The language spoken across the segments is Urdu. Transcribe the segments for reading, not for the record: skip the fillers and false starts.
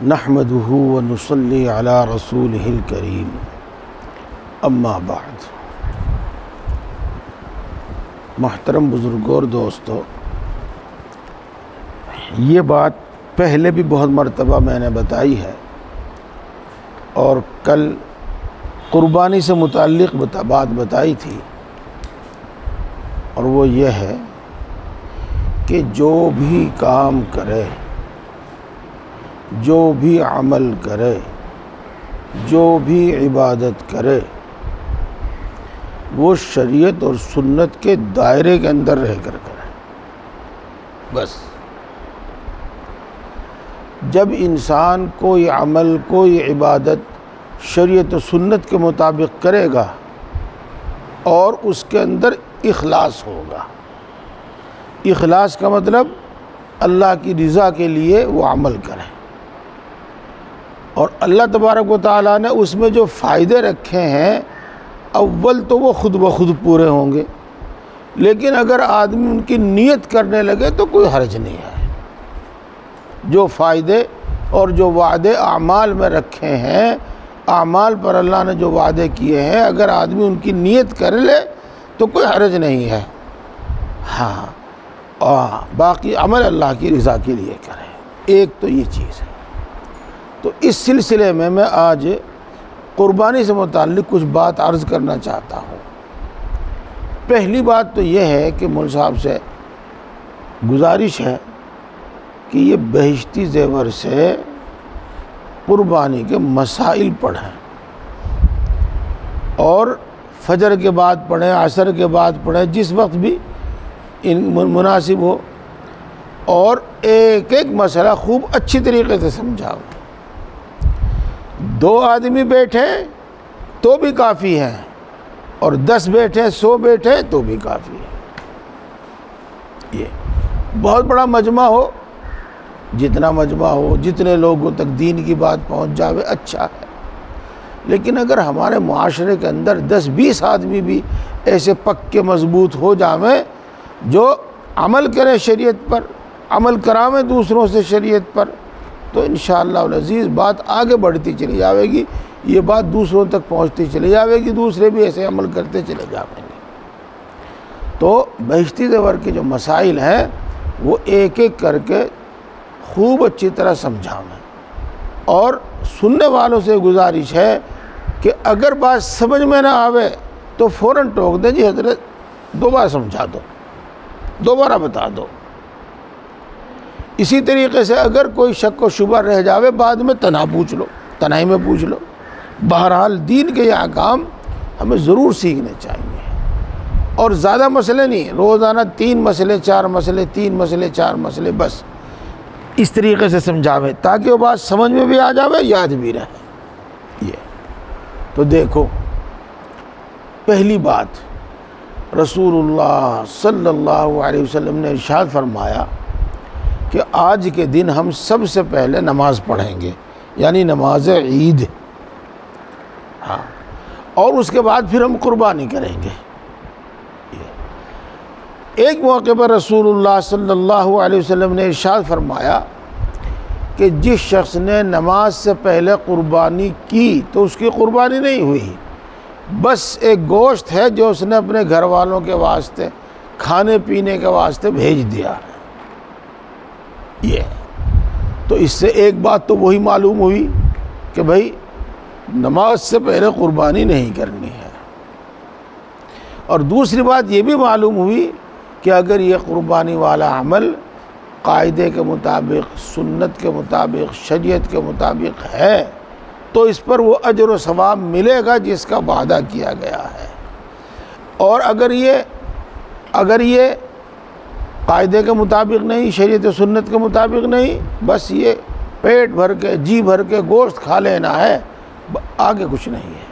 نحمدہ ونصلی علی رسولہ الکریم اما بعد۔ محترم بزرگوں اور دوستو، یہ بات پہلے بھی بہت مرتبہ میں نے بتائی ہے اور کل قربانی سے متعلق بات بتائی تھی، اور وہ یہ ہے کہ جو بھی کام کرے، جو بھی عمل کرے، جو بھی عبادت کرے، وہ شریعت اور سنت کے دائرے کے اندر رہ کر کرے۔ بس جب انسان کوئی عمل، کوئی عبادت شریعت و سنت کے مطابق کرے گا اور اس کے اندر اخلاص ہوگا، اخلاص کا مطلب اللہ کی رضا کے لیے وہ عمل کرے، اور اللہ تبارک و تعالیٰ نے اس میں جو فائدے رکھے ہیں اول تو وہ خود بخود پورے ہوں گے، لیکن اگر آدمی ان کی نیت کرنے لگے تو کوئی حرج نہیں ہے۔ جو فائدے اور جو وعدے اعمال میں رکھے ہیں، اعمال پر اللہ نے جو وعدے کیے ہیں، اگر آدمی ان کی نیت کر لے تو کوئی حرج نہیں ہے۔ باقی عمل اللہ کی رضا کے لیے کرے، ایک تو یہ چیز ہے۔ تو اس سلسلے میں آج قربانی سے متعلق کچھ بات عرض کرنا چاہتا ہوں۔ پہلی بات تو یہ ہے کہ مول صاحب سے گزارش ہے کہ یہ بہشتی زیور سے قربانی کے مسائل پڑھیں، اور فجر کے بعد پڑھیں، عصر کے بعد پڑھیں، جس وقت بھی مناسب ہو، اور ایک ایک مسئلہ خوب اچھی طریقے سے سمجھاؤ۔ 2 آدمی بیٹھیں تو بھی کافی ہیں، اور 10 بیٹھیں، 100 بیٹھیں تو بھی کافی ہے۔ یہ بہت بڑا مجمع ہو، جتنا مجمع ہو، جتنے لوگوں تک دین کی بات پہنچ جاوے اچھا ہے، لیکن اگر ہمارے معاشرے کے اندر 10-20 آدمی بھی ایسے پکے مضبوط ہو جاویں جو عمل کریں شریعت پر، عمل کراویں دوسروں سے شریعت پر، تو انشاءاللہ العزیز بات آگے بڑھتی چلی جاوے گی، یہ بات دوسروں تک پہنچتی چلی جاوے گی، دوسرے بھی ایسے عمل کرتے چلے جاویں گے۔ تو بہشتی زیور کے جو مسائل ہیں وہ ایک ایک کر کے خوب اچھی طرح سمجھاویں، اور سننے والوں سے گزارش ہے کہ اگر بات سمجھ میں نہ آوے تو فوراً ٹوک دیں، جی حضرت دوبارہ سمجھا دو، دوبارہ بتا دو۔ اسی طریقے سے اگر کوئی شک و شبہ رہ جاوے بعد میں تنہائی میں پوچھ لو۔ بہرحال دین کے یہ احکام ہمیں ضرور سیکھنے چاہیے، اور زیادہ مسئلے نہیں، روزانہ 3 مسئلے 4 مسئلے، 3 مسئلے 4 مسئلے، بس اس طریقے سے سمجھاوے تاکہ وہ بات سمجھ میں بھی آ جاوے، یاد بھی رہے۔ یہ تو دیکھو، پہلی بات رسول اللہ صلی اللہ علیہ وسلم نے ارشاد فرمایا کہ آج کے دن ہم سب سے پہلے نماز پڑھیں گے، یعنی نماز عید، اور اس کے بعد پھر ہم قربانی کریں گے۔ ایک موقع پر رسول اللہ صلی اللہ علیہ وسلم نے ارشاد فرمایا کہ جس شخص نے نماز سے پہلے قربانی کی تو اس کی قربانی نہیں ہوئی، بس ایک گوشت ہے جو اس نے اپنے گھر والوں کے واسطے کھانے پینے کے واسطے بھیج دیا ہے۔ یہ تو اس سے ایک بات تو وہی معلوم ہوئی کہ بھائی نماز سے پہلے قربانی نہیں کرنی ہے، اور دوسری بات یہ بھی معلوم ہوئی کہ اگر یہ قربانی والا عمل قاعدے کے مطابق، سنت کے مطابق، شریعت کے مطابق ہے تو اس پر وہ اجر و ثواب ملے گا جس کا وعدہ کیا گیا ہے، اور اگر یہ قاعدے کے مطابق نہیں، شریعت و سنت کے مطابق نہیں، بس یہ پیٹ بھر کے جی بھر کے گوشت کھا لینا ہے، آگے کچھ نہیں ہے۔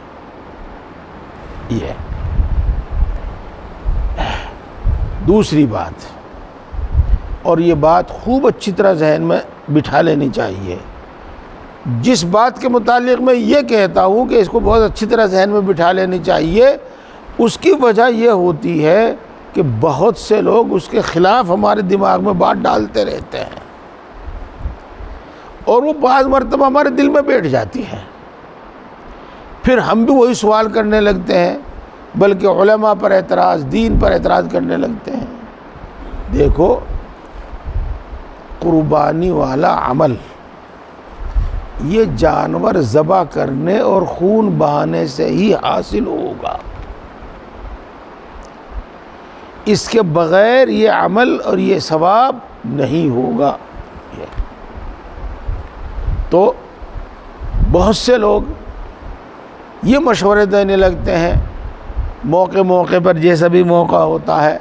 یہ دوسری بات، اور یہ بات خوب اچھی طرح ذہن میں بٹھا لینی چاہیے، جس بات کے متعلق میں یہ کہتا ہوں کہ اس کو بہت اچھی طرح ذہن میں بٹھا لینی چاہیے، اس کی وجہ یہ ہوتی ہے کہ بہت سے لوگ اس کے خلاف ہمارے دماغ میں بات ڈالتے رہتے ہیں، اور وہ بعض مرتبہ ہمارے دل میں بیٹھ جاتی ہے، پھر ہم بھی وہی سوال کرنے لگتے ہیں، بلکہ علماء پر اعتراض، دین پر اعتراض کرنے لگتے ہیں۔ دیکھو، قربانی والا عمل یہ جانور ذبح کرنے اور خون بہانے سے ہی حاصل ہوگا، اس کے بغیر یہ عمل اور یہ ثواب نہیں ہوگا۔ تو بہت سے لوگ یہ مشورے دینے لگتے ہیں موقع پر، جیسا بھی موقع ہوتا ہے،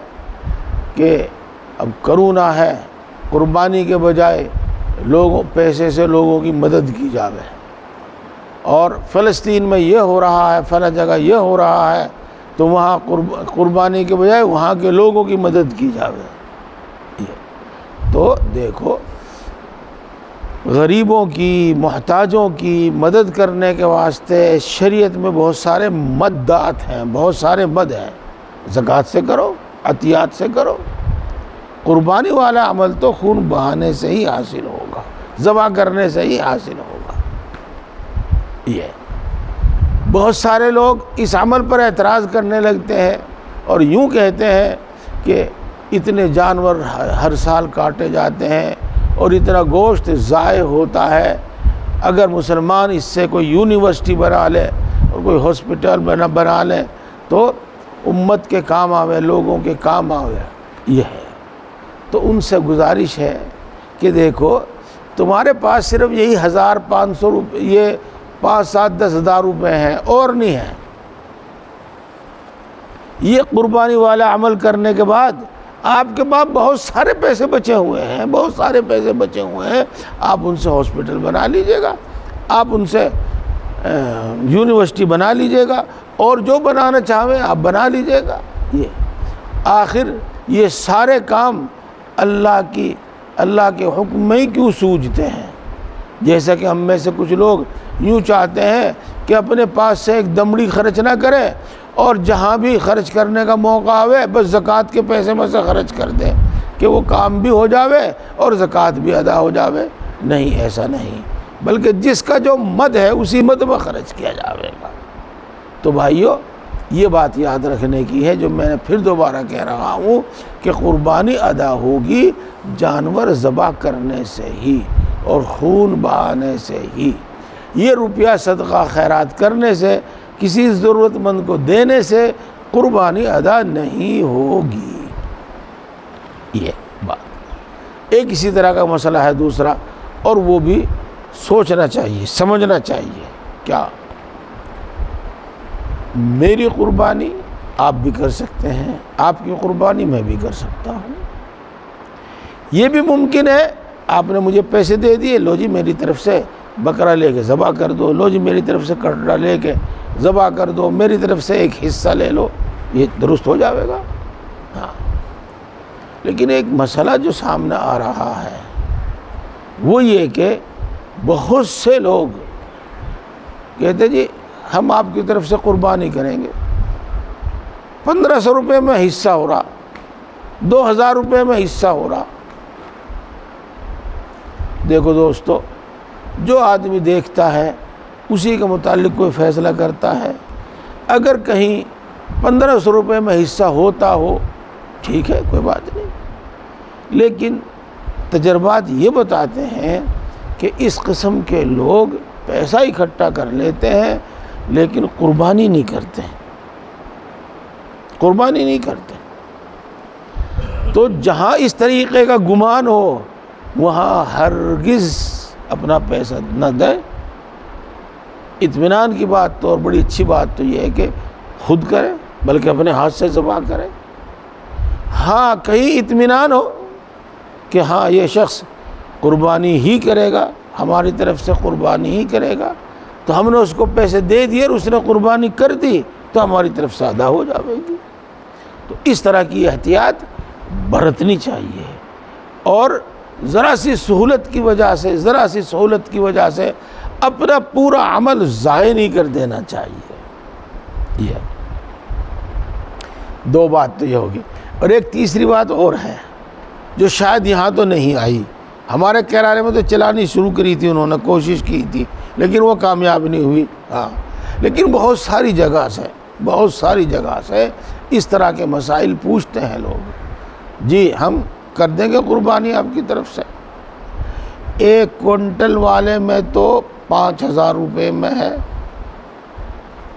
کہ اب کرونا ہے، قربانی کے بجائے پیسے سے لوگوں کی مدد کی جاوے، اور فلسطین میں یہ ہو رہا ہے، فلاں جگہ یہ ہو رہا ہے، تو وہاں قربانی کے بجائے وہاں کے لوگوں کی مدد کی جاوے۔ تو دیکھو، غریبوں کی، محتاجوں کی مدد کرنے کے واسطے شریعت میں بہت سارے مدات ہیں، بہت سارے مد ہیں۔ زکوٰۃ سے کرو، عطیات سے کرو۔ قربانی والا عمل تو خون بہانے سے ہی حاصل ہوگا، ذبح کرنے سے ہی حاصل ہوگا۔ یہ بہت سارے لوگ اس عمل پر اعتراض کرنے لگتے ہیں اور یوں کہتے ہیں کہ اتنے جانور ہر سال کاٹے جاتے ہیں اور اتنا گوشت ضائع ہوتا ہے، اگر مسلمان اس سے کوئی یونیورسٹی بنا لے اور کوئی ہاسپٹل بنا لے تو امت کے کام آوے، لوگوں کے کام آوے۔ یہ ہے، تو ان سے گزارش ہے کہ دیکھو، تمہارے پاس صرف یہی 1500 روپے، یہ 5-7-10 ہزار روپے ہیں اور نہیں ہیں۔ یہ قربانی والا عمل کرنے کے بعد آپ کے پاس بہت سارے پیسے بچے ہوئے ہیں، بہت سارے پیسے بچے ہوئے ہیں، آپ ان سے ہاسپٹل بنا لیجئے گا، آپ ان سے یونیورسٹی بنا لیجئے گا، اور جو بنانا چاہیں آپ بنا لیجئے گا۔ یہ آخر یہ سارے کام اللہ کے حکم میں ہی کیوں سوجتے ہیں؟ جیسا کہ ہم میں سے کچھ لوگ یوں چاہتے ہیں کہ اپنے پاس سے ایک دمڑی خرچ نہ کریں، اور جہاں بھی خرچ کرنے کا موقع آوے بس زکوٰۃ کے پیسے میں سے خرچ کر دیں کہ وہ کام بھی ہو جاوے اور زکوٰۃ بھی ادا ہو جاوے۔ نہیں، ایسا نہیں، بلکہ جس کا جو مد ہے اسی مد میں خرچ کیا جاوے گا۔ تو بھائیو، یہ بات یاد رکھنے کی ہے، جو میں نے پھر دوبارہ کہہ رہا ہوں، کہ قربانی ادا ہوگی جانور ذبح کرنے سے ہی اور خون بہانے سے ہی۔ یہ روپیہ صدقہ خیرات کرنے سے، کسی ضرورت مند کو دینے سے قربانی ادا نہیں ہوگی۔ یہ بات ایک اسی طرح کا مسئلہ ہے دوسرا، اور وہ بھی سوچنا چاہیے، سمجھنا چاہیے۔ کیا میری قربانی آپ بھی کر سکتے ہیں، آپ کی قربانی میں بھی کر سکتا ہوں۔ یہ بھی ممکن ہے، آپ نے مجھے پیسے دے دیے، لو جی میری طرف سے بکرا لے کے ذبح کر دو، لو جی میری طرف سے کٹڑا لے کے ذبح کر دو، میری طرف سے ایک حصہ لے لو، یہ درست ہو جاوے گا۔ ہاں، لیکن ایک مسئلہ جو سامنے آ رہا ہے وہ یہ کہ بہت سے لوگ کہتے جی ہم آپ کی طرف سے قربانی کریں گے، 1500 روپے میں حصہ ہو رہا، 2000 روپے میں حصہ ہو رہا۔ دیکھو دوستو، جو آدمی دیکھتا ہے اسی کے متعلق کوئی فیصلہ کرتا ہے۔ اگر کہیں 1500 روپے میں حصہ ہوتا ہو، ٹھیک ہے، کوئی بات نہیں، لیکن تجربات یہ بتاتے ہیں کہ اس قسم کے لوگ پیسہ اکٹھا کر لیتے ہیں لیکن قربانی نہیں کرتے، قربانی نہیں کرتے۔ تو جہاں اس طریقے کا گمان ہو وہاں ہرگز اپنا پیسہ نہ دیں۔ اطمینان کی بات تو، اور بڑی اچھی بات تو یہ ہے کہ خود کریں، بلکہ اپنے ہاتھ سے ذبح کریں۔ ہاں، کہیں اطمینان ہو کہ ہاں یہ شخص قربانی ہی کرے گا، ہماری طرف سے قربانی ہی کرے گا، تو ہم نے اس کو پیسے دے دیے اور اس نے قربانی کر دی تو ہماری طرف سے ادا ہو جائے گی۔ تو اس طرح کی احتیاط برتنی چاہیے، اور ذرا سی سہولت کی وجہ سے اپنا پورا عمل ضائع نہیں کر دینا چاہیے۔ یہ دو بات تو یہ ہوگی، اور ایک تیسری بات اور ہے جو شاید یہاں تو نہیں آئی، ہمارے کرانے میں تو چلانی شروع کری تھی انہوں نے، کوشش کی تھی، لیکن وہ کامیاب نہیں ہوئی۔ ہاں، لیکن بہت ساری جگہ سے اس طرح کے مسائل پوچھتے ہیں لوگ، جی ہم کر دیں گے قربانی آپ کی طرف سے۔ 1 کوئنٹل والے میں تو 5,000 روپے میں ہے،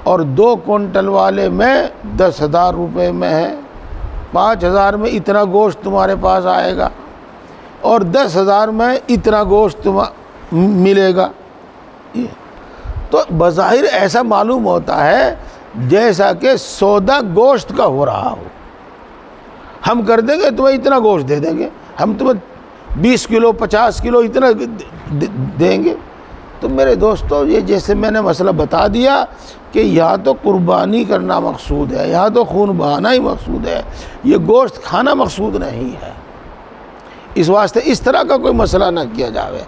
اور 2 کوئنٹل والے میں 10,000 روپے میں ہے۔ 5,000 میں اتنا گوشت تمہارے پاس آئے گا، اور 10,000 میں اتنا گوشت ملے گا۔ تو بظاہر ایسا معلوم ہوتا ہے جیسا کہ سودا گوشت کا ہو رہا ہو۔ ہم کر دیں گے تمہیں اتنا گوشت دے دیں گے، ہم تمہیں 20 کلو 50 کلو اتنا دیں گے۔ تو میرے دوستو، یہ جیسے میں نے مسئلہ بتا دیا کہ یہاں تو قربانی کرنا مقصود ہے، یہاں تو خون بہانا ہی مقصود ہے، یہ گوشت کھانا مقصود نہیں ہے۔ اس واسطے اس طرح کا کوئی مسئلہ نہ کیا جاوے،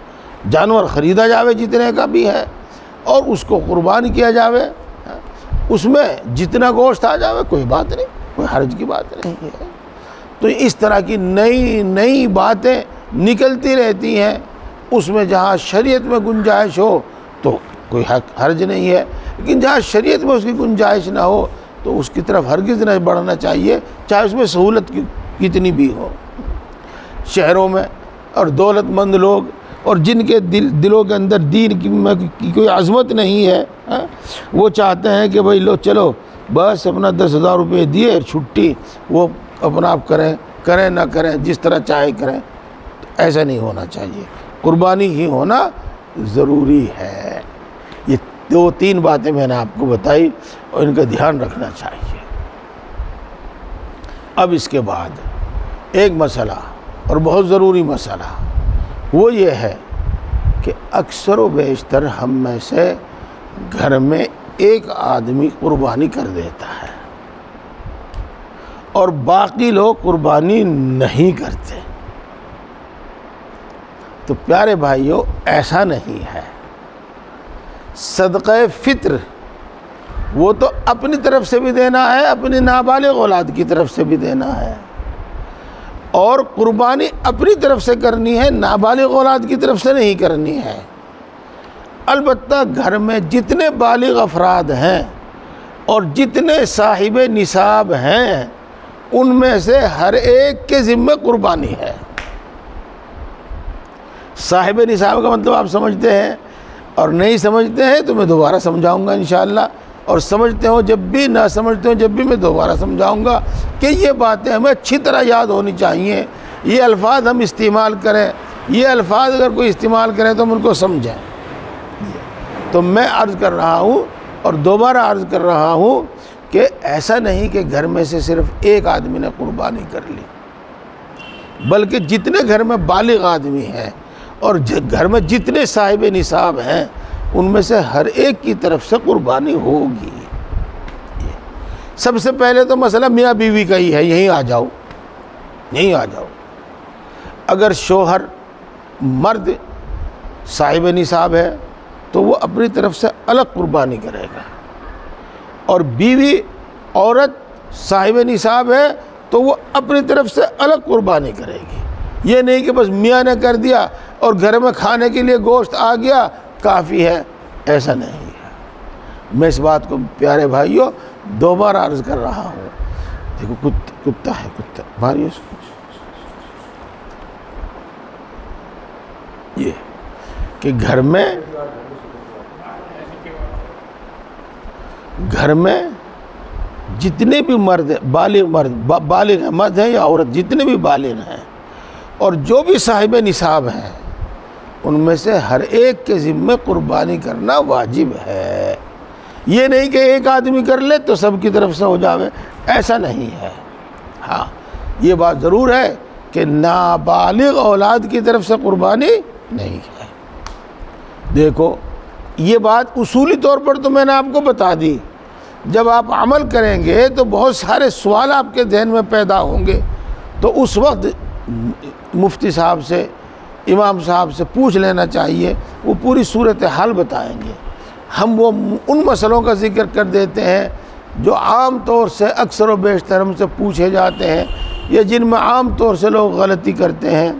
جانور خریدا جاوے جتنے کا بھی ہے، اور اس کو قربان کیا جاوے، اس میں جتنا گوشت آ جاوے، کوئی بات نہیں، کوئی حرج کی بات نہیں ہے۔ تو اس طرح کی نئی باتیں نکلتی رہتی ہیں، اس میں جہاں شریعت میں گنجائش ہو تو کوئی حرج نہیں ہے، لیکن جہاں شریعت میں اس کی گنجائش نہ ہو تو اس کی طرف ہرگز نہ بڑھنا چاہیے، چاہے اس میں سہولت کتنی بھی ہو۔ شہروں میں اور دولت مند لوگ، اور جن کے دلوں کے اندر دین کی کوئی عظمت نہیں ہے، وہ چاہتے ہیں کہ بھئی لو چلو بس اپنا 10,000 روپے دیے چھٹی، وہ اپنا آپ کریں نہ کریں، جس طرح چاہے کریں۔ ایسا نہیں ہونا چاہیے، قربانی ہی ہونا ضروری ہے۔ یہ 2-3 باتیں میں نے آپ کو بتائی، اور ان کا دھیان رکھنا چاہیے۔ اب اس کے بعد ایک مسئلہ، اور بہت ضروری مسئلہ، وہ یہ ہے کہ اکثر و بیشتر ہم میں سے گھر میں ایک آدمی قربانی کر دیتا ہے، اور باقی لوگ قربانی نہیں کرتے۔ تو پیارے بھائیو، ایسا نہیں ہے۔ صدقہ فطر وہ تو اپنی طرف سے بھی دینا ہے، اپنی نابالغ اولاد کی طرف سے بھی دینا ہے، اور قربانی اپنی طرف سے کرنی ہے، نابالغ اولاد کی طرف سے نہیں کرنی ہے۔ البتہ گھر میں جتنے بالغ افراد ہیں اور جتنے صاحب نصاب ہیں، ان میں سے ہر ایک کے ذمہ قربانی ہے۔ صاحب نصاب کا مطلب آپ سمجھتے ہیں، اور نہیں سمجھتے ہیں تو میں دوبارہ سمجھاؤں گا انشاءاللہ، اور سمجھتے ہوں جب بھی، نہ سمجھتے ہوں جب بھی میں دوبارہ سمجھاؤں گا، کہ یہ باتیں ہمیں اچھی طرح یاد ہونی چاہیے۔ یہ الفاظ ہم استعمال کریں، یہ الفاظ اگر کوئی استعمال کریں تو ہم ان کو سمجھیں۔ تو میں عرض کر رہا ہوں، اور دوبارہ عرض کر رہا ہوں، کہ ایسا نہیں کہ گھر میں سے صرف ایک آدمی نے قربانی کر لی، بلکہ جتنے گھر میں بالغ آدمی ہیں اور گھر میں جتنے صاحب نصاب ہیں، ان میں سے ہر ایک کی طرف سے قربانی ہوگی۔ سب سے پہلے تو مسئلہ میاں بیوی کا ہی ہے، یہیں آ جاؤ۔ اگر شوہر مرد صاحب نصاب ہے تو وہ اپنی طرف سے الگ قربانی کرے گا، اور بیوی عورت صاحب نصاب ہے تو وہ اپنی طرف سے الگ قربانی کرے گی۔ یہ نہیں کہ بس میاں نے کر دیا اور گھر میں کھانے کے لیے گوشت آ گیا کافی ہے، ایسا نہیں ہے۔ میں اس بات کو پیارے بھائیوں دوبارہ عرض کر رہا ہوں۔ دیکھو کتا ہے، کتا ماری اس کو۔ یہ کہ گھر میں جتنے بھی مرد بالغ ہیں، مرد ہیں یا عورت، جتنے بھی بالغ ہیں اور جو بھی صاحب نصاب ہیں، ان میں سے ہر ایک کے ذمہ قربانی کرنا واجب ہے۔ یہ نہیں کہ ایک آدمی کر لے تو سب کی طرف سے ہو جاوے، ایسا نہیں ہے۔ ہاں، یہ بات ضرور ہے کہ نابالغ اولاد کی طرف سے قربانی نہیں ہے۔ دیکھو، یہ بات اصولی طور پر تو میں نے آپ کو بتا دی، جب آپ عمل کریں گے تو بہت سارے سوال آپ کے ذہن میں پیدا ہوں گے، تو اس وقت مفتی صاحب سے، امام صاحب سے پوچھ لینا چاہیے، وہ پوری صورتحال بتائیں گے۔ ہم وہ ان مسئلوں کا ذکر کر دیتے ہیں جو عام طور سے اکثر و بیشتر ہم سے پوچھے جاتے ہیں، یا جن میں عام طور سے لوگ غلطی کرتے ہیں،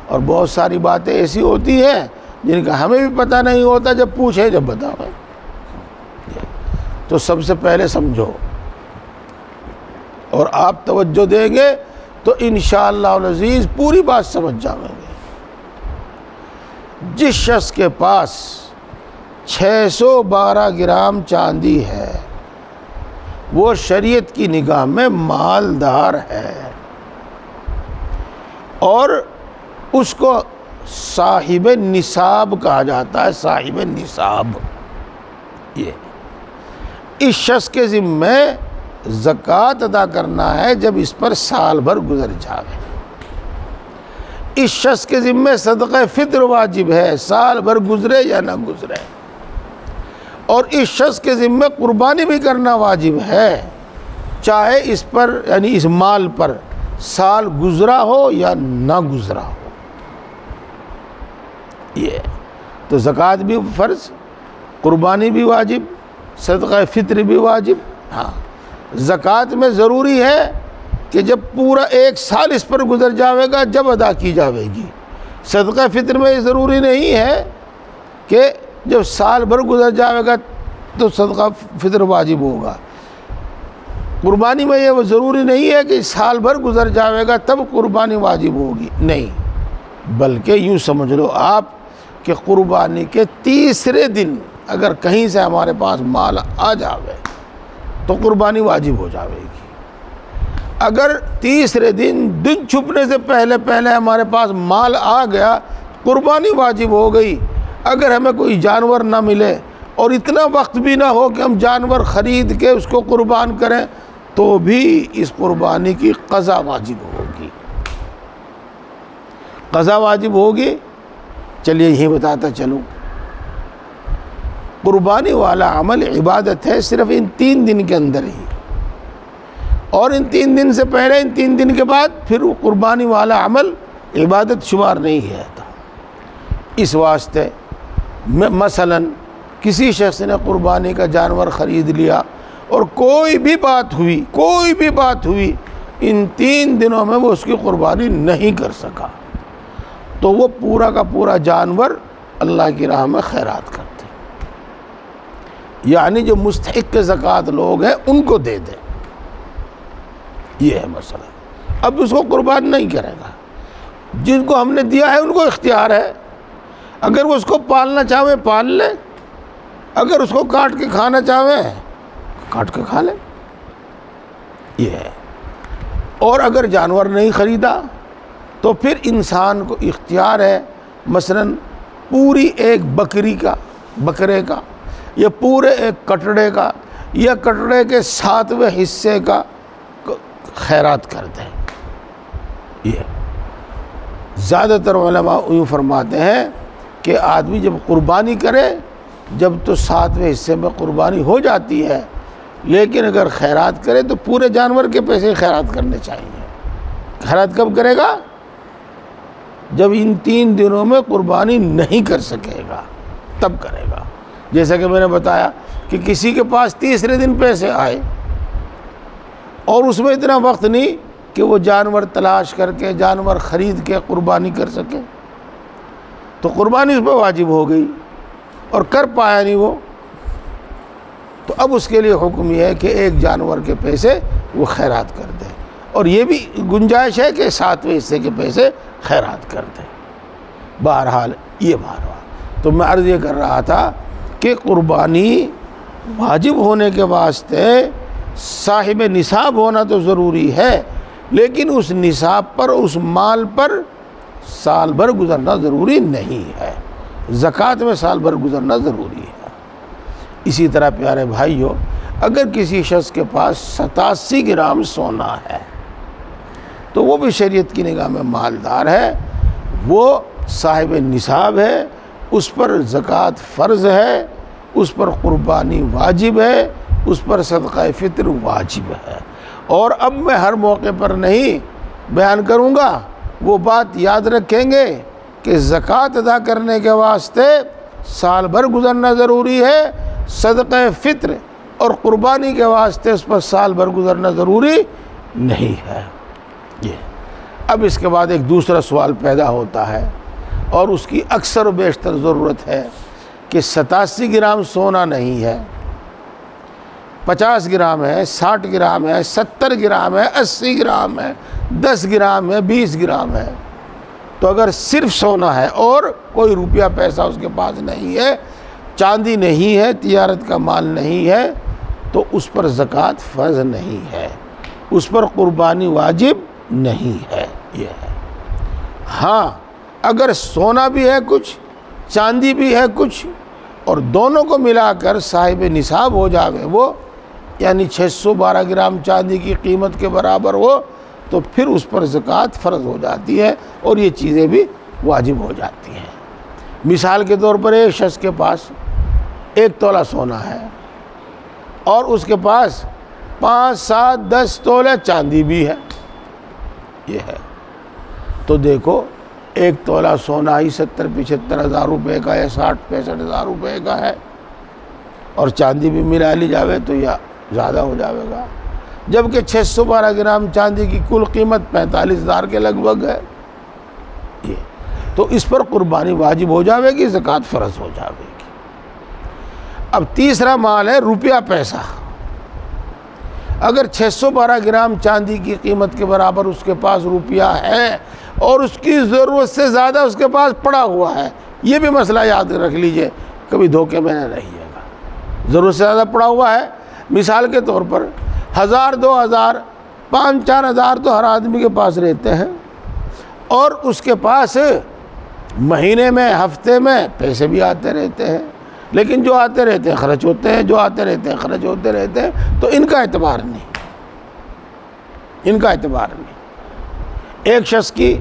اور بہت ساری باتیں ایسی ہوتی ہیں جن کا ہمیں بھی پتہ نہیں ہوتا، جب پوچھے جب بتاؤ. تو سب سے پہلے سمجھو، اور آپ توجہ دیں گے تو انشاءاللہ العزیز پوری بات سمجھ جائیں گے. جس شخص کے پاس 612 گرام چاندی ہے وہ شریعت کی نگاہ میں مالدار ہے، اور اس کو صاحب نصاب کہا جاتا ہے. صاحب نصاب یہ اس شخص کے ذمہ زکوٰۃ ادا کرنا ہے جب اس پر سال بھر گزر جائے. اس شخص کے ذمہ صدقہ فطر واجب ہے، سال بھر گزرے یا نہ گزرے. اور اس شخص کے ذمہ قربانی بھی کرنا واجب ہے، چاہے اس پر یعنی اس مال پر سال گزرا ہو یا نہ گزرا ہو. یہ تو زکوٰۃ بھی فرض، قربانی بھی واجب، صدقہ فطر بھی واجب. ہاں، زکوٰۃ میں ضروری ہے کہ جب پورا 1 سال اس پر گزر جاوے گا جب ادا کی جاوے گی. صدقہ فطر میں یہ ضروری نہیں ہے کہ جب سال بھر گزر جاوے گا تو صدقہ فطر واجب ہوگا. قربانی میں یہ ضروری نہیں ہے کہ سال بھر گزر جاوے گا تب قربانی واجب ہوگی، نہیں، بلکہ یوں سمجھ لو آپ کہ قربانی کے تیسرے دن اگر کہیں سے ہمارے پاس مال آ جاوے تو قربانی واجب ہو جاوے گی. اگر تیسرے دن چھپنے سے پہلے ہمارے پاس مال آ گیا قربانی واجب ہو گئی. اگر ہمیں کوئی جانور نہ ملے اور اتنا وقت بھی نہ ہو کہ ہم جانور خرید کے اس کو قربان کریں تو بھی اس قربانی کی قضا واجب ہوگی. قضا واجب ہوگی. چلیے یہی بتاتا چلوں، قربانی والا عمل عبادت ہے صرف ان 3 دن کے اندر ہی، اور ان 3 دن سے پہلے، ان 3 دن کے بعد پھر وہ قربانی والا عمل عبادت شمار نہیں ہے. اس واسطے مثلا کسی شخص نے قربانی کا جانور خرید لیا اور کوئی بھی بات ہوئی ان 3 دنوں میں وہ اس کی قربانی نہیں کر سکا تو وہ پورا کا پورا جانور اللہ کی راہ میں خیرات کرتے، یعنی جو مستحق زکوٰۃ لوگ ہیں ان کو دے دیں. یہ ہے مسئلہ. اب اس کو قربان نہیں کرے گا، جن کو ہم نے دیا ہے ان کو اختیار ہے. اگر وہ اس کو پالنا چاہے پال لے، اگر اس کو کاٹ کے کھانا چاہے کاٹ کے کھا لے. یہ ہے. اور اگر جانور نہیں خریدا تو پھر انسان کو اختیار ہے مثلا پوری ایک بکرے کا یا پورے ایک کٹڑے کا یا کٹڑے کے 7ویں حصے کا خیرات کر دیں. یہ زیادہ تر علماء یوں فرماتے ہیں کہ آدمی جب قربانی کرے جب تو 7ویں حصے میں قربانی ہو جاتی ہے، لیکن اگر خیرات کرے تو پورے جانور کے پیسے خیرات کرنے چاہیے. خیرات کب کرے گا؟ جب ان 3 دنوں میں قربانی نہیں کر سکے گا تب کرے گا. جیسا کہ میں نے بتایا کہ کسی کے پاس تیسرے دن پیسے آئے اور اس میں اتنا وقت نہیں کہ وہ جانور تلاش کر کے جانور خرید کے قربانی کر سکے تو قربانی اس پہ واجب ہو گئی اور کر پایا نہیں وہ، تو اب اس کے لیے حکم یہ ہے کہ ایک جانور کے پیسے وہ خیرات کر دے، اور یہ بھی گنجائش ہے کہ 7ویں حصے کے پیسے خیرات کر دے. بہرحال یہ تو میں عرض یہ کر رہا تھا کہ قربانی واجب ہونے کے واسطے صاحب نصاب ہونا تو ضروری ہے، لیکن اس نصاب پر، اس مال پر سال بھر گزرنا ضروری نہیں ہے. زکوٰۃ میں سال بھر گزرنا ضروری ہے. اسی طرح پیارے بھائیو، اگر کسی شخص کے پاس 87 گرام سونا ہے تو وہ بھی شریعت کی نگاہ میں مالدار ہے، وہ صاحب نصاب ہے، اس پر زکوٰۃ فرض ہے، اس پر قربانی واجب ہے، اس پر صدقہ فطر واجب ہے. اور اب میں ہر موقع پر نہیں بیان کروں گا، وہ بات یاد رکھیں گے کہ زکوٰۃ ادا کرنے کے واسطے سال بھر گزرنا ضروری ہے، صدقہ فطر اور قربانی کے واسطے اس پر سال بھر گزرنا ضروری نہیں ہے. یہ اب اس کے بعد ایک دوسرا سوال پیدا ہوتا ہے، اور اس کی اکثر و بیشتر ضرورت ہے کہ 87 گرام سونا نہیں ہے، 50 گرام ہے، 60 گرام ہے، 70 گرام ہے، 80 گرام ہے، 10 گرام ہے، 20 گرام ہے۔ تو اگر صرف سونا ہے اور کوئی روپیہ پیسہ اس کے پاس نہیں ہے، چاندی نہیں ہے، تجارت کا مال نہیں ہے، تو اس پر زکوٰۃ فرض نہیں ہے، اس پر قربانی واجب نہیں ہے۔ یہ ہے۔ ہاں اگر سونا بھی ہے کچھ، چاندی بھی ہے کچھ، اور دونوں کو ملا کر صاحب نصاب ہو جاوے وہ، یعنی 612 گرام چاندی کی قیمت کے برابر ہو، تو پھر اس پر زکوٰۃ فرض ہو جاتی ہے اور یہ چیزیں بھی واجب ہو جاتی ہیں۔ مثال کے طور پر ایک شخص کے پاس 1 تولہ سونا ہے اور اس کے پاس 5، 7، 10 تولے چاندی بھی ہے، یہ ہے، تو دیکھو 1 تولہ سونا ہی 70-75 ہزار روپے کا یا 60-65 ہزار روپے کا ہے، اور چاندی بھی ملا لی جاوے تو یہ زیادہ ہو جاوے گا، جبکہ 612 گرام چاندی کی کل قیمت 45 ہزار کے لگ بھگ ہے، یہ تو اس پر قربانی واجب ہو جاوے گی، زکوٰۃ فرض ہو جاوے گی۔ اب تیسرا مال ہے روپیہ پیسہ۔ اگر 612 گرام چاندی کی قیمت کے برابر اس کے پاس روپیہ ہے اور اس کی ضرورت سے زیادہ اس کے پاس پڑا ہوا ہے، یہ بھی مسئلہ یاد رکھ لیجئے، کبھی دھوکے میں نہ رہیے گا۔ ضرورت سے زیادہ پڑا ہوا ہے، مثال کے طور پر 1000، 2000، 5، 4000 تو ہر آدمی کے پاس رہتے ہیں، اور اس کے پاس مہینے میں، ہفتے میں پیسے بھی آتے رہتے ہیں، لیکن جو آتے رہتے ہیں خرچ ہوتے ہیں، جو آتے رہتے ہیں خرچ ہوتے رہتے ہیں، تو ان کا اعتبار نہیں، ان کا اعتبار نہیں۔ ایک شخص کی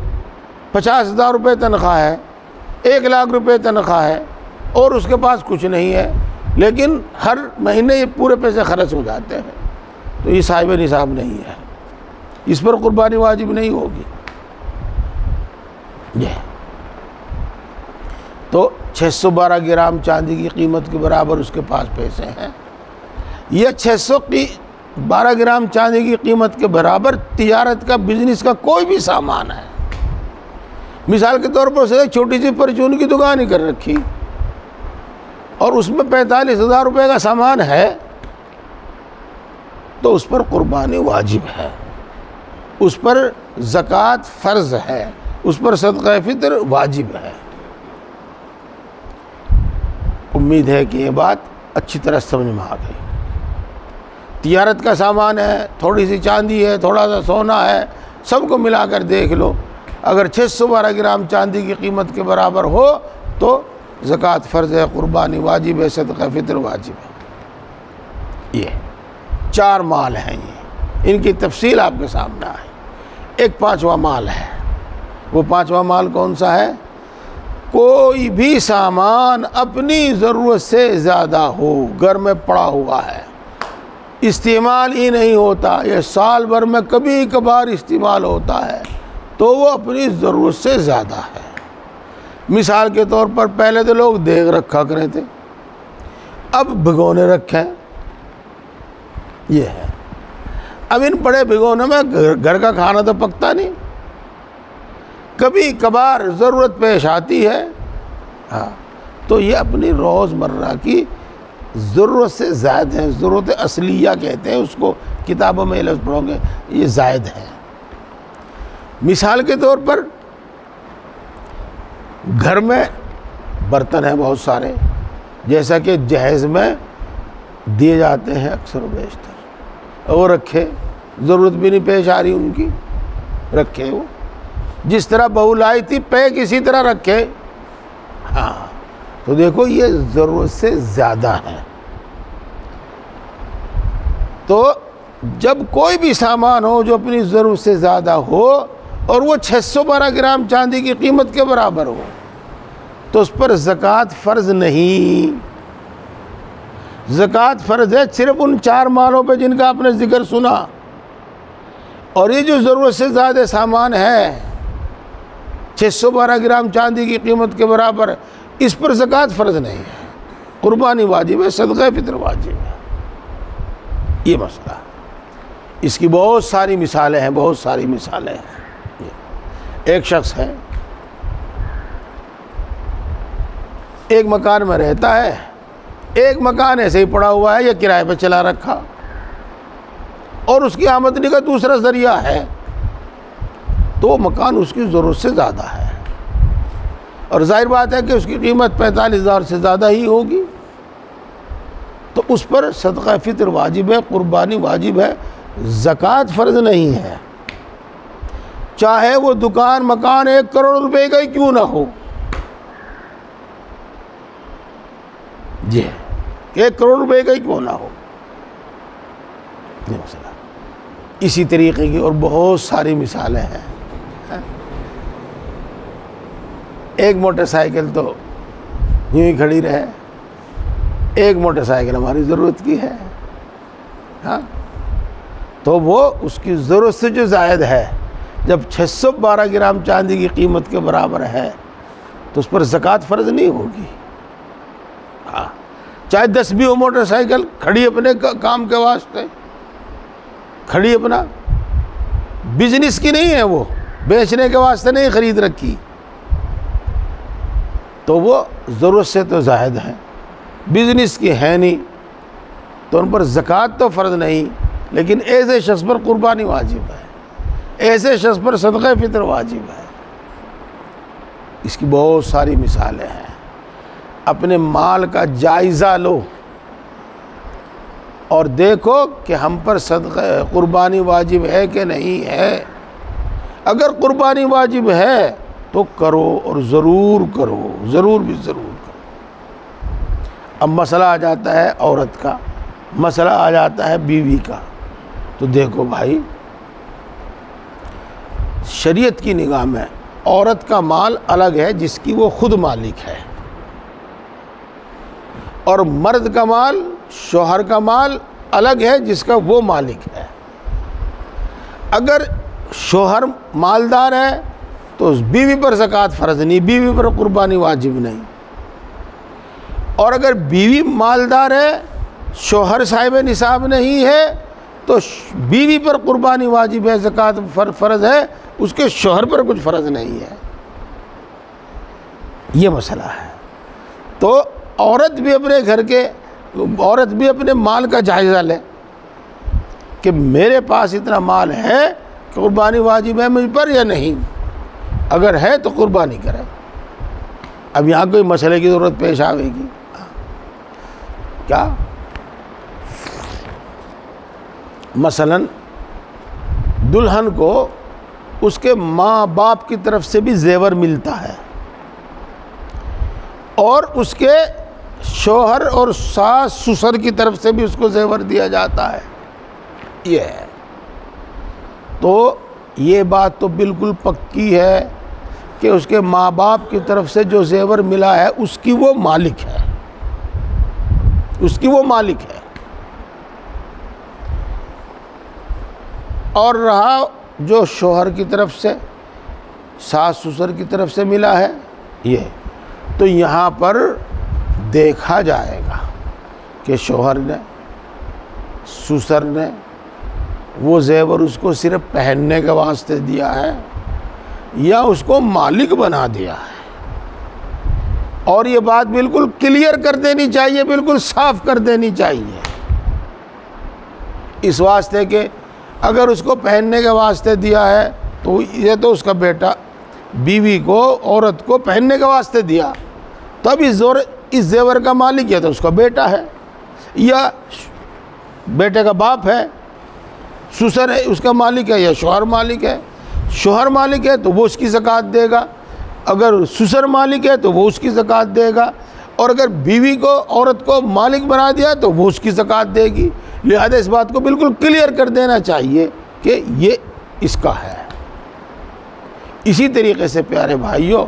50,000 روپے تنخواہ ہے، 1,00,000 روپے تنخواہ ہے، اور اس کے پاس کچھ نہیں ہے، لیکن ہر مہینے یہ پورے پیسے خرچ ہو جاتے ہیں، تو یہ صاحب نصاب نہیں ہے، اس پر قربانی واجب نہیں ہوگی۔ یہ تو 612 گرام چاندی کی قیمت کے برابر اس کے پاس پیسے ہیں، یہ 612 گرام چاندی کی قیمت کے برابر تجارت کا، بزنس کا کوئی بھی سامان ہے۔ مثال کے طور پر اسے ایک چھوٹی سی پرچون کی دکان ہی کر رکھی، اور اس میں 45,000 روپے کا سامان ہے، تو اس پر قربانی واجب ہے، اس پر زکوٰۃ فرض ہے، اس پر صدقہ فطر واجب ہے۔ امید ہے کہ یہ بات اچھی طرح سمجھ میں آ گئی۔ تجارت کا سامان ہے، تھوڑی سی چاندی ہے، تھوڑا سا سونا ہے، سب کو ملا کر دیکھ لو، اگر 612 گرام چاندی کی قیمت کے برابر ہو تو زکوٰۃ فرض ہے، قربانی واجب ہے، صدقہ فطر واجب ہے۔ یہ 4 مال ہیں، یہ ان کی تفصیل آپ کے سامنے ہے۔ ایک 5واں مال ہے، وہ 5واں مال کون سا ہے؟ کوئی بھی سامان اپنی ضرورت سے زیادہ ہو، گھر میں پڑا ہوا ہے، استعمال ہی نہیں ہوتا، یہ سال بھر میں کبھی کبھار استعمال ہوتا ہے، تو وہ اپنی ضرورت سے زیادہ ہے۔ مثال کے طور پر پہلے تو لوگ دیگ رکھا کرتے تھے، اب بھگونے رکھیں، یہ ہے۔ اب ان بڑے بھگونے میں گھر کا کھانا تو پکتا نہیں، کبھی کبھار ضرورت پیش آتی ہے، ہاں، تو یہ اپنی روزمرہ کی ضرورت سے زائد ہیں، ضرورت اصلیہ کہتے ہیں اس کو، کتابوں میں لفظ پڑھو گے، یہ زائد ہے۔ مثال کے طور پر گھر میں برتن ہیں بہت سارے، جیسا کہ جہیز میں دیے جاتے ہیں اکثر و بیشتر، وہ رکھے، ضرورت بھی نہیں پیش آ رہی ان کی، رکھے، وہ جس طرح بہو لائی تھی پیک اسی طرح رکھے، ہاں، تو دیکھو یہ ضرورت سے زیادہ ہے۔ تو جب کوئی بھی سامان ہو جو اپنی ضرورت سے زیادہ ہو اور وہ 612 گرام چاندی کی قیمت کے برابر ہو، تو اس پر زکوٰۃ فرض نہیں۔ زکوٰۃ فرض ہے صرف ان 4 مالوں پہ جن کا آپ نے ذکر سنا، اور یہ جو ضرورت سے زیادہ سامان ہے 612 گرام چاندی کی قیمت کے برابر، اس پر زکوٰۃ فرض نہیں ہے، قربانی واجب ہے، صدقہ فطر واجب ہے۔ یہ مسئلہ، اس کی بہت ساری مثالیں ہیں، بہت ساری مثالیں ہیں۔ ایک شخص ہے، ایک مکان میں رہتا ہے، ایک مکان ایسے ہی پڑا ہوا ہے یا کرائے پہ چلا رکھا، اور اس کی آمدنی کا دوسرا ذریعہ ہے، تو وہ مکان اس کی ضرورت سے زیادہ ہے، اور ظاہر بات ہے کہ اس کی قیمت 45,000 سے زیادہ ہی ہوگی، تو اس پر صدقہ فطر واجب ہے، قربانی واجب ہے، زکوٰۃ فرض نہیں ہے، چاہے وہ دکان مکان 1 کروڑ روپے کا ہی کیوں نہ ہو۔ جی 1 کروڑ روپے کا ہی کیوں نہ ہو، یہ مسئلہ۔ اسی طریقے کی اور بہت ساری مثالیں ہیں۔ ایک موٹر سائیکل تو یوں ہی کھڑی رہے، ایک موٹر سائیکل ہماری ضرورت کی ہے، ہاں، تو وہ اس کی ضرورت سے جو زائد ہے، جب 612 گرام چاندی کی قیمت کے برابر ہے تو اس پر زکوٰۃ فرض نہیں ہوگی۔ ہاں، چاہے 10 بھی ہو موٹر سائیکل، کھڑی اپنے کام کے واسطے، کھڑی اپنا بزنس کی نہیں ہے، وہ بیچنے کے واسطے نہیں خرید رکھی، تو وہ ضرورت سے تو زائد ہیں، بزنس کی ہے نہیں، تو ان پر زکوٰۃ تو فرض نہیں، لیکن ایسے شخص پر قربانی واجب ہے، ایسے شخص پر صدقہ فطر واجب ہے۔ اس کی بہت ساری مثالیں ہیں۔ اپنے مال کا جائزہ لو اور دیکھو کہ ہم پر صدقہ قربانی واجب ہے کہ نہیں ہے۔ اگر قربانی واجب ہے تو کرو، اور ضرور کرو، ضرور بھی ضرور کرو۔ اب مسئلہ آ جاتا ہے عورت کا، مسئلہ آ جاتا ہے بیوی کا، تو دیکھو بھائی، شریعت کی نگاہ میں عورت کا مال الگ ہے جس کی وہ خود مالک ہے، اور مرد کا مال، شوہر کا مال الگ ہے جس کا وہ مالک ہے۔ اگر شوہر مالدار ہے تو اس بیوی پر زکوٰۃ فرض نہیں، بیوی پر قربانی واجب نہیں، اور اگر بیوی مالدار ہے، شوہر صاحب نصاب نہیں ہے، تو بیوی پر قربانی واجب ہے، زکوٰۃ فرض ہے، اس کے شوہر پر کچھ فرض نہیں ہے۔ یہ مسئلہ ہے۔ تو عورت بھی اپنے گھر کے، عورت بھی اپنے مال کا جائزہ لے کہ میرے پاس اتنا مال ہے، قربانی واجب ہے مجھ پر یا نہیں، اگر ہے تو قربانی کرے۔ اب یہاں کوئی مسئلے کی ضرورت پیش آئے گی کیا؟ مثلا دلہن کو اس کے ماں باپ کی طرف سے بھی زیور ملتا ہے، اور اس کے شوہر اور ساس سسر کی طرف سے بھی اس کو زیور دیا جاتا ہے۔ یہ ہے، تو یہ بات تو بالکل پکی ہے کہ اس کے ماں باپ کی طرف سے جو زیور ملا ہے اس کی وہ مالک ہے، اس کی وہ مالک ہے۔ اور رہا جو شوہر کی طرف سے، ساس سسر کی طرف سے ملا ہے، یہ تو یہاں پر دیکھا جائے گا کہ شوہر نے، سسر نے وہ زیور اس کو صرف پہننے کے واسطے دیا ہے یا اس کو مالک بنا دیا ہے، اور یہ بات بالکل کلیئر کر دینی چاہیے، بالکل صاف کر دینی چاہیے، اس واسطے کہ اگر اس کو پہننے کے واسطے دیا ہے تو یہ تو اس کا بیٹا، بیوی کو، عورت کو پہننے کے واسطے دیا، تو اب اس زیور کا مالک ہے تو اس کا بیٹا ہے، یا بیٹے کا باپ ہے، سسر ہے اس کا مالک ہے، یا شوہر مالک ہے۔ شوہر مالک ہے تو وہ اس کی زکوٰۃ دے گا، اگر سسر مالک ہے تو وہ اس کی زکوٰۃ دے گا، اور اگر بیوی کو، عورت کو مالک بنا دیا تو وہ اس کی زکوٰۃ دے گی۔ لہذا اس بات کو بالکل کلیئر کر دینا چاہیے کہ یہ اس کا ہے۔ اسی طریقے سے پیارے بھائیوں،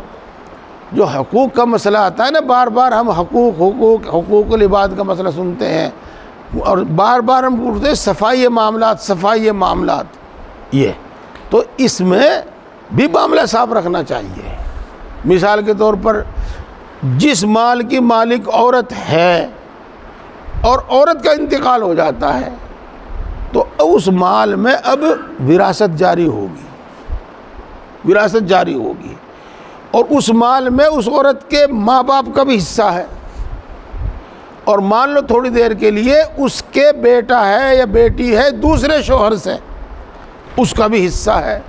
جو حقوق کا مسئلہ آتا ہے نا، بار بار ہم حقوق العباد کا مسئلہ سنتے ہیں، اور بار بار ہم پوچھتے ہیں صفائی معاملات، صفائی معاملات، یہ تو اس میں بھی معاملہ صاف رکھنا چاہیے۔ مثال کے طور پر جس مال کی مالک عورت ہے اور عورت کا انتقال ہو جاتا ہے تو اس مال میں اب وراثت جاری ہوگی، وراثت جاری ہوگی، اور اس مال میں اس عورت کے ماں باپ کا بھی حصہ ہے، اور مان لو تھوڑی دیر کے لیے اس کے بیٹا ہے یا بیٹی ہے دوسرے شوہر سے، اس کا بھی حصہ ہے،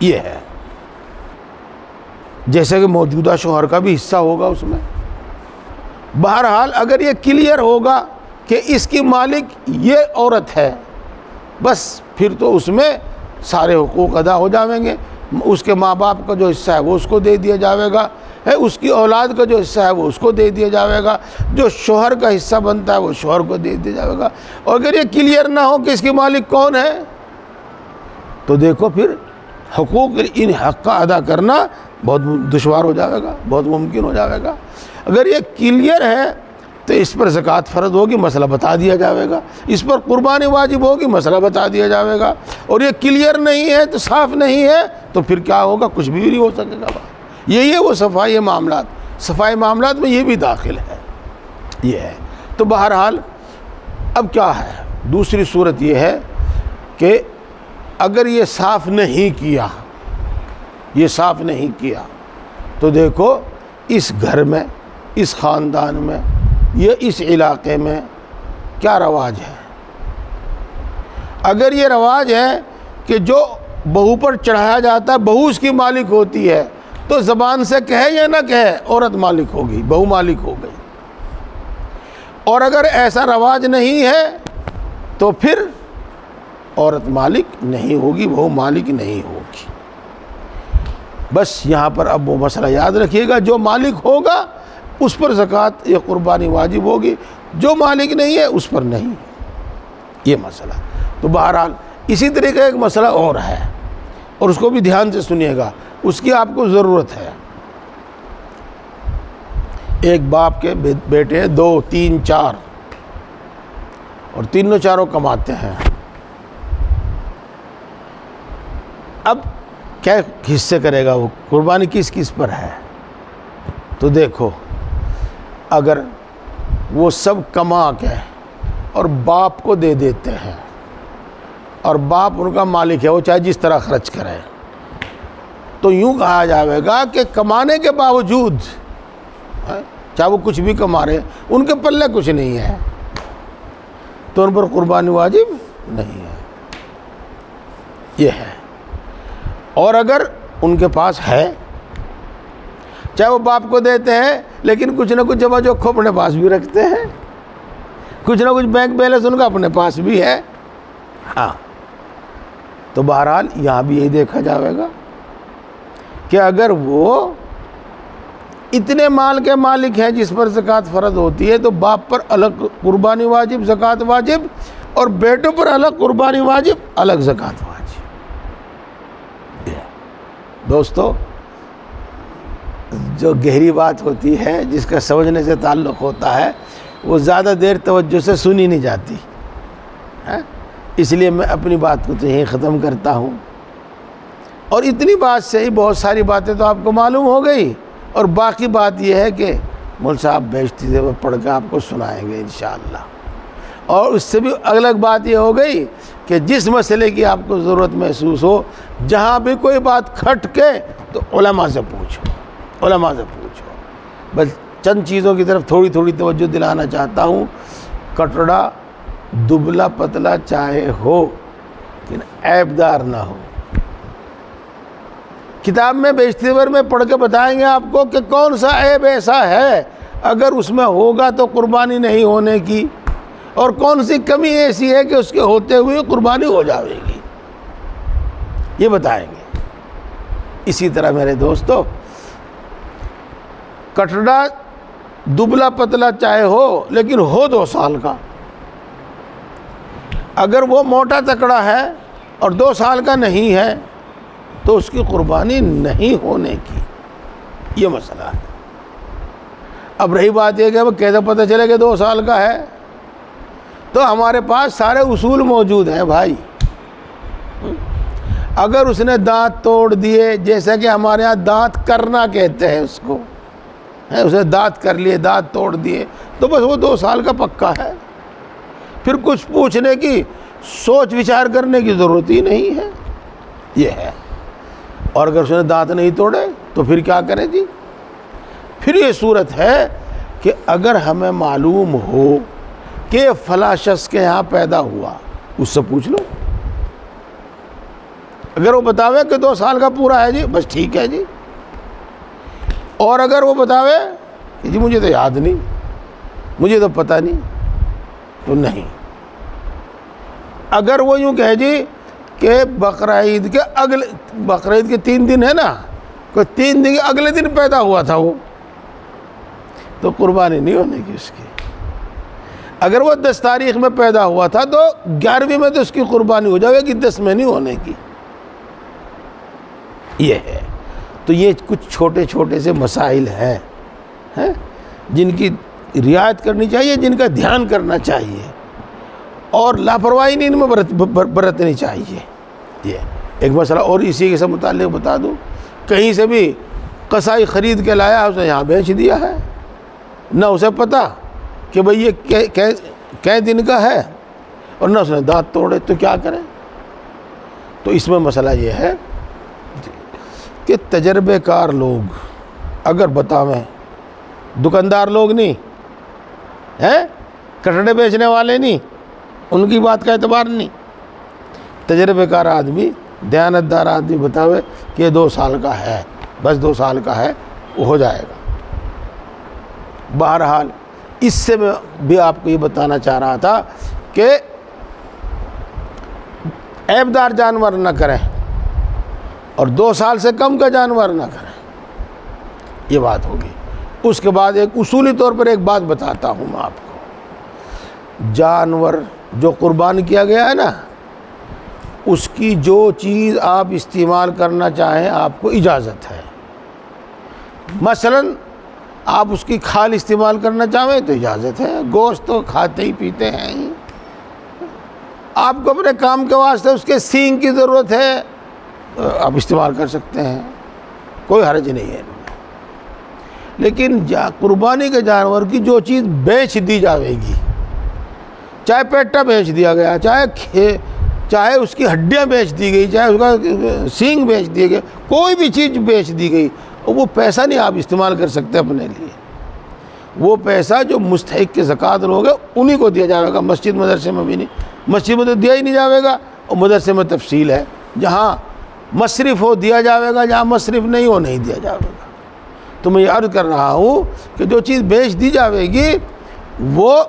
یہ ہے، جیسے کہ موجودہ شوہر کا بھی حصہ ہوگا اس میں۔ بہرحال اگر یہ کلیئر ہوگا کہ اس کی مالک یہ عورت ہے، بس پھر تو اس میں سارے حقوق ادا ہو جائیں گے، اس کے ماں باپ کا جو حصہ ہے وہ اس کو دے دیا جائے گا، اس کی اولاد کا جو حصہ ہے وہ اس کو دے دیا جائے گا، جو شوہر کا حصہ بنتا ہے وہ شوہر کو دے دیا جائے گا۔ اور اگر یہ کلیئر نہ ہو کہ اس کی مالک کون ہے، تو دیکھو پھر حقوق ان حق کا ادا کرنا بہت دشوار ہو جائے گا، بہت ممکن ہو جائے گا۔ اگر یہ کلیئر ہے تو اس پر زکوٰۃ فرض ہوگی، مسئلہ بتا دیا جائے گا، اس پر قربانی واجب ہوگی، مسئلہ بتا دیا جائے گا۔ اور یہ کلیئر نہیں ہے تو صاف نہیں ہے تو پھر کیا ہوگا، کچھ بھی نہیں ہو سکے گا۔ یہی ہے وہ صفائی معاملات، صفائی معاملات میں یہ بھی داخل ہے، یہ ہے۔ تو بہرحال اب کیا ہے، دوسری صورت یہ ہے کہ اگر یہ صاف نہیں کیا، یہ صاف نہیں کیا تو دیکھو اس گھر میں، اس خاندان میں یا اس علاقے میں کیا رواج ہے۔ اگر یہ رواج ہے کہ جو بہو پر چڑھایا جاتا ہے بہو اس کی مالک ہوتی ہے، تو زبان سے کہے یا نہ کہے عورت مالک ہوگی، بہو مالک ہو گئی۔ اور اگر ایسا رواج نہیں ہے تو پھر عورت مالک نہیں ہوگی، بہو مالک نہیں ہوگی۔ بس یہاں پر اب وہ مسئلہ یاد رکھیے گا، جو مالک ہوگا اس پر زکوٰۃ یا قربانی واجب ہوگی، جو مالک نہیں ہے اس پر نہیں، یہ مسئلہ۔ تو بہرحال اسی طریقے ایک مسئلہ اور ہے، اور اس کو بھی دھیان سے سنیے گا، اس کی آپ کو ضرورت ہے۔ ایک باپ کے بیٹے 2 3 4 اور تینوں چاروں کماتے ہیں، اب کیا حصے کرے گا وہ، قربانی کس کس پر ہے؟ تو دیکھو اگر وہ سب کما کے اور باپ کو دے دیتے ہیں، اور باپ ان کا مالک ہے، وہ چاہے جس طرح خرچ کرے، تو یوں کہا جائے گا کہ کمانے کے باوجود چاہے وہ کچھ بھی کما رہے ان کے پلے کچھ نہیں ہے، تو ان پر قربانی واجب نہیں ہے، یہ ہے۔ اور اگر ان کے پاس ہے، چاہے وہ باپ کو دیتے ہیں لیکن کچھ نہ کچھ جمع جوکھ اپنے پاس بھی رکھتے ہیں، کچھ نہ کچھ بینک بیلنس ان کا اپنے پاس بھی ہے، ہاں، تو بہرحال یہاں بھی یہی دیکھا جائے گا کہ اگر وہ اتنے مال کے مالک ہیں جس پر زکوٰۃ فرض ہوتی ہے، تو باپ پر الگ قربانی واجب، زکوٰۃ واجب، اور بیٹوں پر الگ قربانی واجب، الگ زکوٰۃ واجب۔ دوستو، جو گہری بات ہوتی ہے، جس کا سمجھنے سے تعلق ہوتا ہے، وہ زیادہ دیر توجہ سے سنی نہیں جاتی، اس لیے میں اپنی بات کو تو یہیں ختم کرتا ہوں۔ اور اتنی بات سے ہی بہت ساری باتیں تو آپ کو معلوم ہو گئی، اور باقی بات یہ ہے کہ مول صاحب بیشتی سے پڑھ کے آپ کو سنائیں گے انشاءاللہ۔ اور اس سے بھی الگ بات یہ ہو گئی کہ جس مسئلے کی آپ کو ضرورت محسوس ہو، جہاں بھی کوئی بات کھٹ کے، تو علماء سے پوچھو، علماء سے پوچھو۔ بس چند چیزوں کی طرف تھوڑی تھوڑی توجہ دلانا چاہتا ہوں۔ کٹڑا دبلا پتلا چاہے ہو لیکن عیب دار نہ ہو۔ کتاب میں بیشتی بھر میں پڑھ کے بتائیں گے آپ کو کہ کون سا عیب ایسا ہے اگر اس میں ہوگا تو قربانی نہیں ہونے کی، اور کون سی کمی ایسی ہے کہ اس کے ہوتے ہوئے قربانی ہو جائے گی، یہ بتائیں گے۔ اسی طرح میرے دوستو، کٹڑا دبلا پتلا چاہے ہو لیکن ہو 2 سال کا، اگر وہ موٹا تکڑا ہے اور 2 سال کا نہیں ہے تو اس کی قربانی نہیں ہونے کی، یہ مسئلہ ہے۔ اب رہی بات یہ کہ وہ کیسے پتہ چلے کہ 2 سال کا ہے، تو ہمارے پاس سارے اصول موجود ہیں بھائی۔ اگر اس نے دانت توڑ دیے، جیسے کہ ہمارے ہاں دانت کرنا کہتے ہیں اس کو، اس نے دانت کر لیے، دانت توڑ دیے، تو بس وہ 2 سال کا پکا ہے، پھر کچھ پوچھنے کی، سوچ وچار کرنے کی ضرورت ہی نہیں ہے، یہ ہے۔ اور اگر اس نے دانت نہیں توڑے تو پھر کیا کرے جی؟ پھر یہ صورت ہے کہ اگر ہمیں معلوم ہو کہ فلاں شخص کے یہاں پیدا ہوا، اس سے پوچھ لو، اگر وہ بتاوے کہ 2 سال کا پورا ہے جی، بس ٹھیک ہے جی۔ اور اگر وہ بتاوے کہ جی مجھے تو یاد نہیں، مجھے تو پتہ نہیں، تو نہیں۔ اگر وہ یوں کہے جی کہ بقرعید کے 3 دن ہے نا، کوئی 3 دن کے اگلے دن پیدا ہوا تھا وہ، تو قربانی نہیں ہونے کی اس کی۔ اگر وہ 10 تاریخ میں پیدا ہوا تھا تو 11ویں میں تو اس کی قربانی ہو جائے گی، 10 میں نہیں ہونے کی۔ یہ ہے، تو یہ کچھ چھوٹے چھوٹے سے مسائل ہیں جن کی رعایت کرنی چاہیے، جن کا دھیان کرنا چاہیے، اور لاپرواہی نہیں ان میں برتنی چاہیے۔ یہ ایک مسئلہ اور اسی کے ساتھ متعلق بتا دوں، کہیں سے بھی قصائی خرید کے لایا، اس نے یہاں بیچ دیا ہے، نہ اسے پتہ کہ بھئی یہ کئے دن کا ہے، اور نہ اس نے دانت توڑے، تو کیا کریں؟ تو اس میں مسئلہ یہ ہے کہ تجربے کار لوگ اگر بتاویں، دکاندار لوگ نہیں ہیں، کٹڑے بیچنے والے نہیں، ان کی بات کا اعتبار نہیں، تجربے کار آدمی، دیانتدار آدمی بتاوے کہ یہ 2 سال کا ہے، بس 2 سال کا ہے، وہ ہو جائے گا۔ بہرحال اس سے میں بھی آپ کو یہ بتانا چاہ رہا تھا کہ عیبدار جانور نہ کریں، اور 2 سال سے کم کا جانور نہ کریں، یہ بات ہوگی۔ اس کے بعد ایک اصولی طور پر ایک بات بتاتا ہوں میں آپ کو، جانور جو قربان کیا گیا ہے نا، اس کی جو چیز آپ استعمال کرنا چاہیں آپ کو اجازت ہے۔ مثلا آپ اس کی کھال استعمال کرنا چاہیں تو اجازت ہے، گوشت تو کھاتے ہی پیتے ہیں ہی۔ آپ کو اپنے کام کے واسطے اس کے سینگ کی ضرورت ہے، آپ استعمال کر سکتے ہیں، کوئی حرج نہیں ہے۔ لیکن قربانی کے جانور کی جو چیز بیچ دی جاوے گی، چاہے پیٹا بیچ دیا گیا، چاہے اس کی ہڈیاں بیچ دی گئی، چاہے اس کا سینگ بیچ دیے گئے، کوئی بھی چیز بیچ دی گئی، وہ پیسہ نہیں آپ استعمال کر سکتے اپنے لیے۔ وہ پیسہ جو مستحق کے زکوٰۃ لوگ ہیں انہی کو دیا جائے گا، مسجد مدرسے میں بھی نہیں، مسجد میں تو دیا ہی نہیں جاوے گا، اور مدرسے میں تفصیل ہے، جہاں مصرف ہو دیا جاوے گا، جہاں مصرف نہیں ہو نہیں دیا جاوے گا۔ تو میں یہ عرض کر رہا ہوں کہ جو چیز بیچ دی جاوے گی وہ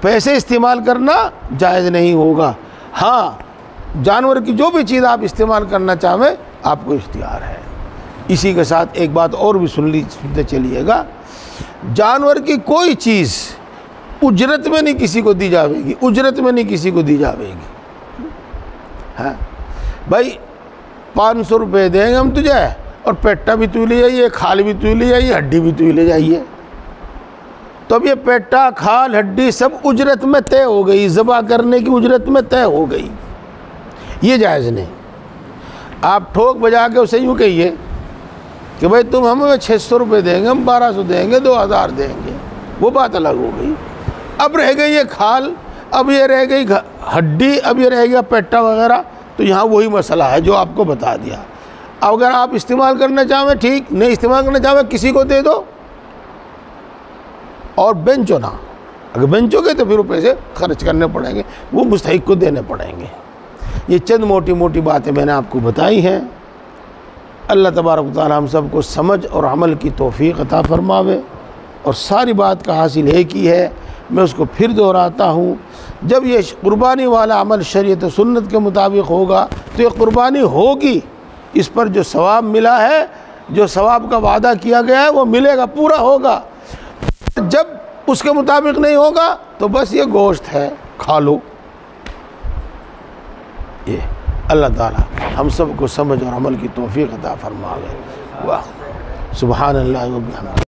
پیسے استعمال کرنا جائز نہیں ہوگا۔ ہاں، جانور کی جو بھی چیز آپ استعمال کرنا چاہیں آپ کو اختیار ہے۔ اسی کے ساتھ ایک بات اور بھی سنتے چلیے گا، جانور کی کوئی چیز اجرت میں نہیں کسی کو دی جاوے گی، اجرت میں نہیں کسی کو دی جاوے گی۔ ہاں بھائی 500 روپے دیں گے ہم تجھے، اور پیٹا بھی تو لے جائیے، کھال بھی تو لے جائیے، ہڈی بھی تو لے جائیے، تو اب یہ پیٹا، کھال، ہڈی سب اجرت میں طے ہو گئی، ذبح کرنے کی اجرت میں طے ہو گئی، یہ جائز نہیں۔ آپ ٹھوک بجا کے اسے یوں کہیے کہ بھائی تم ہمیں 600 روپے دیں گے، ہم 1200 دیں گے، 2000 دیں گے، وہ بات الگ ہو گئی۔ اب رہ گئی یہ کھال، اب یہ رہ گئی ہڈی، اب یہ رہ گیا پیٹا وغیرہ، تو یہاں وہی مسئلہ ہے جو آپ کو بتا دیا۔ اب اگر آپ استعمال کرنا چاہیں ٹھیک، نہیں استعمال کرنا چاہیں کسی کو دے دو، اور بینچو نہ، اگر بینچو گے تو پھر وہ پیسے خرچ کرنے پڑیں گے، وہ مستحق کو دینے پڑیں گے۔ یہ چند موٹی موٹی باتیں میں نے آپ کو بتائی ہیں۔ اللہ تبارک و تعالی ہم سب کو سمجھ اور عمل کی توفیق عطا فرماوے، اور ساری بات کا حاصل ایک ہی ہے، میں اس کو پھر دہراتا ہوں، جب یہ قربانی والا عمل شریعت و سنت کے مطابق ہوگا تو یہ قربانی ہوگی، اس پر جو ثواب ملا ہے، جو ثواب کا وعدہ کیا گیا ہے وہ ملے گا، پورا ہوگا۔ جب اس کے مطابق نہیں ہوگا تو بس یہ گوشت ہے، کھا لو۔ یہ اللہ تعالی ہم سب کو سمجھ اور عمل کی توفیق عطا فرمائے۔ واہ سبحان اللہ و بحمدہ۔